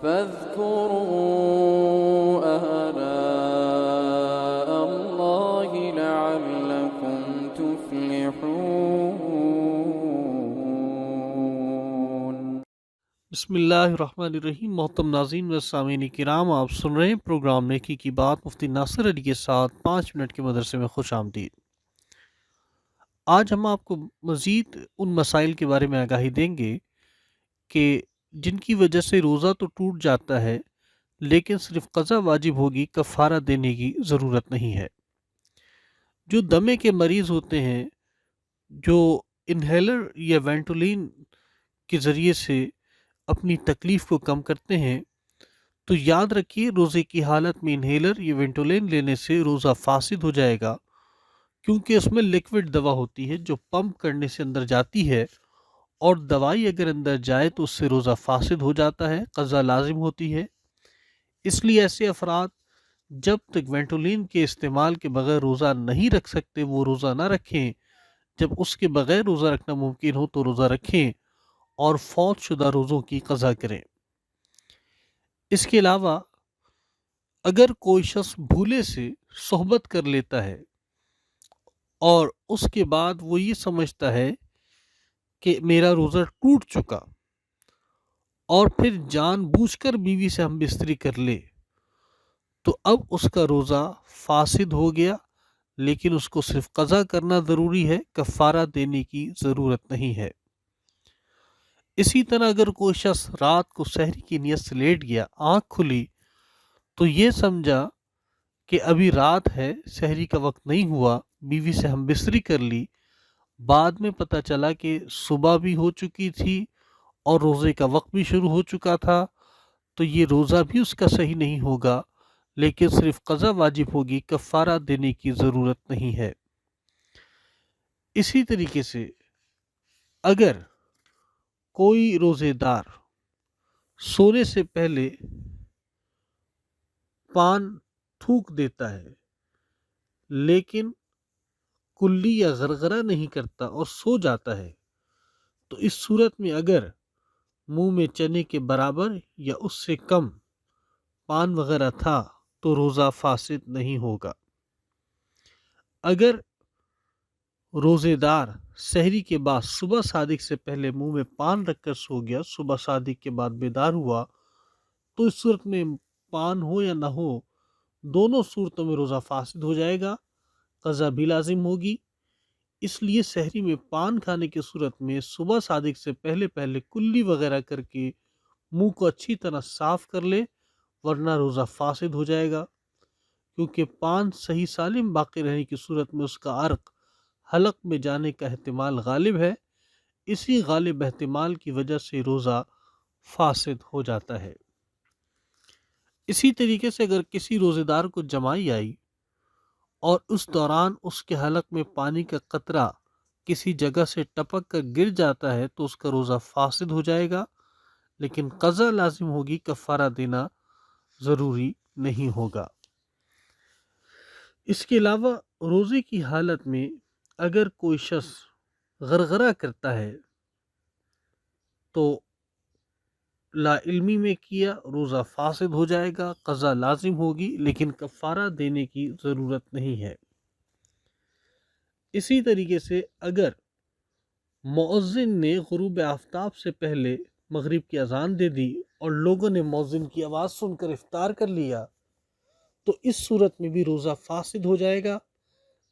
فاذكروا آلاء الله لعلكم تفلحون۔ بسم اللہ الرحمن الرحیم۔ محترم ناظرین و سامعین کرام، آپ سن رہے ہیں پروگرام نیکی کی بات مفتی ناصر علی کے ساتھ 5 منٹ کے مدرسے میں خوش آمدید۔ آج ہم آپ کو مزید ان مسائل کے بارے میں آگاہی دیں گے کہ جن کی وجہ سے روزہ تو ٹوٹ جاتا ہے لیکن صرف قضا واجب ہوگی، کفارہ دینے کی ضرورت نہیں ہے۔ جو دمے کے مریض ہوتے ہیں، جو انہیلر یا وینٹولین کے ذریعے سے اپنی تکلیف کو کم کرتے ہیں، تو یاد رکھیے روزے کی حالت میں انہیلر یا وینٹولین لینے سے روزہ فاسد ہو جائے گا، کیونکہ اس میں لیکوڈ دوا ہوتی ہے جو پمپ کرنے سے اندر جاتی ہے، اور دوائی اگر اندر جائے تو اس سے روزہ فاسد ہو جاتا ہے، قضا لازم ہوتی ہے۔ اس لیے ایسے افراد جب تک وینٹولین کے استعمال کے بغیر روزہ نہیں رکھ سکتے وہ روزہ نہ رکھیں، جب اس کے بغیر روزہ رکھنا ممکن ہو تو روزہ رکھیں اور فوت شدہ روزوں کی قضا کریں۔ اس کے علاوہ اگر کوئی شخص بھولے سے صحبت کر لیتا ہے اور اس کے بعد وہ یہ سمجھتا ہے کہ میرا روزہ ٹوٹ چکا، اور پھر جان بوجھ کر بیوی سے ہم بستری کر لے، تو اب اس کا روزہ فاسد ہو گیا، لیکن اس کو صرف قضا کرنا ضروری ہے، کفارہ دینے کی ضرورت نہیں ہے۔ اسی طرح اگر کوئی شخص رات کو سحری کی نیت سے لیٹ گیا، آنکھ کھلی تو یہ سمجھا کہ ابھی رات ہے، سحری کا وقت نہیں ہوا، بیوی سے ہم بستری کر لی، بعد میں پتہ چلا کہ صبح بھی ہو چکی تھی اور روزے کا وقت بھی شروع ہو چکا تھا، تو یہ روزہ بھی اس کا صحیح نہیں ہوگا، لیکن صرف قضا واجب ہوگی، کفارہ دینے کی ضرورت نہیں ہے۔ اسی طریقے سے اگر کوئی روزے دار سونے سے پہلے پان تھوک دیتا ہے لیکن کلی یا غرغرہ نہیں کرتا اور سو جاتا ہے، تو اس صورت میں اگر منہ میں چنے کے برابر یا اس سے کم پان وغیرہ تھا تو روزہ فاسد نہیں ہوگا۔ اگر روزے دار سحری کے بعد صبح صادق سے پہلے منہ میں پان رکھ کر سو گیا، صبح صادق کے بعد بیدار ہوا، تو اس صورت میں پان ہو یا نہ ہو، دونوں صورتوں میں روزہ فاسد ہو جائے گا، قضا بھی لازم ہوگی۔ اس لیے سحری میں پان کھانے کی صورت میں صبح صادق سے پہلے کلی وغیرہ کر کے منہ کو اچھی طرح صاف کر لے، ورنہ روزہ فاسد ہو جائے گا، کیونکہ پان صحیح سالم باقی رہنے کی صورت میں اس کا عرق حلق میں جانے کا احتمال غالب ہے، اسی غالب احتمال کی وجہ سے روزہ فاسد ہو جاتا ہے۔ اسی طریقے سے اگر کسی روزے دار کو جمائی آئی اور اس دوران اس کے حلق میں پانی کا قطرہ کسی جگہ سے ٹپک کر گر جاتا ہے تو اس کا روزہ فاسد ہو جائے گا، لیکن قضا لازم ہوگی، کفارہ دینا ضروری نہیں ہوگا۔ اس کے علاوہ روزے کی حالت میں اگر کوئی شخص غرغرہ کرتا ہے تو لا علمی میں کیا، روزہ فاسد ہو جائے گا، قضا لازم ہوگی، لیکن کفارہ دینے کی ضرورت نہیں ہے۔ اسی طریقے سے اگر مؤذن نے غروب آفتاب سے پہلے مغرب کی اذان دے دی اور لوگوں نے مؤذن کی آواز سن کر افطار کر لیا، تو اس صورت میں بھی روزہ فاسد ہو جائے گا،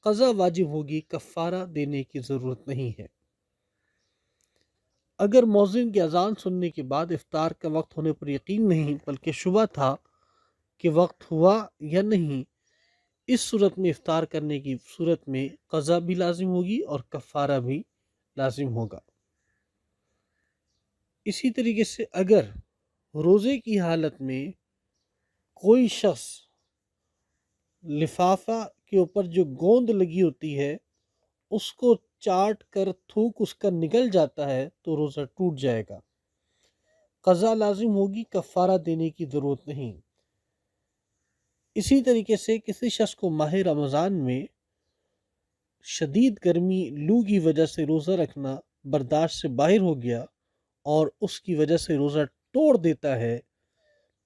قضا واجب ہوگی، کفارہ دینے کی ضرورت نہیں ہے۔ اگر مؤذن کی اذان سننے کے بعد افطار کا وقت ہونے پر یقین نہیں بلکہ شبہ تھا کہ وقت ہوا یا نہیں، اس صورت میں افطار کرنے کی صورت میں قضا بھی لازم ہوگی اور کفارہ بھی لازم ہوگا۔ اسی طریقے سے اگر روزے کی حالت میں کوئی شخص لفافہ کے اوپر جو گوند لگی ہوتی ہے اس کو چاٹ کر تھوک اس کا نکل جاتا ہے تو روزہ ٹوٹ جائے گا، قضا لازم ہوگی، کفارہ دینے کی ضرورت نہیں۔ اسی طریقے سے کسی شخص کو ماہ رمضان میں شدید گرمی لو کی وجہ سے روزہ رکھنا برداشت سے باہر ہو گیا اور اس کی وجہ سے روزہ توڑ دیتا ہے،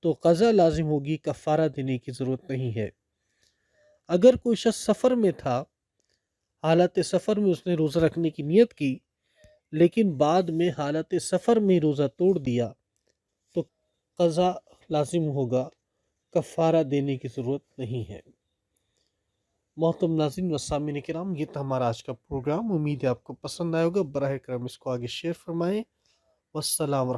تو قضا لازم ہوگی، کفارہ دینے کی ضرورت نہیں ہے۔ اگر کوئی شخص سفر میں تھا، حالت سفر میں اس نے روزہ رکھنے کی نیت کی، لیکن بعد میں حالت سفر میں روزہ توڑ دیا تو قضا لازم ہوگا، کفارہ دینے کی ضرورت نہیں ہے۔ محترم ناظرین و سامعین کرام، یہ تھا ہمارا آج کا پروگرام۔ امید ہے آپ کو پسند آئے ہوگا۔ براہ کرم اس کو آگے شیئر فرمائیں۔ والسلام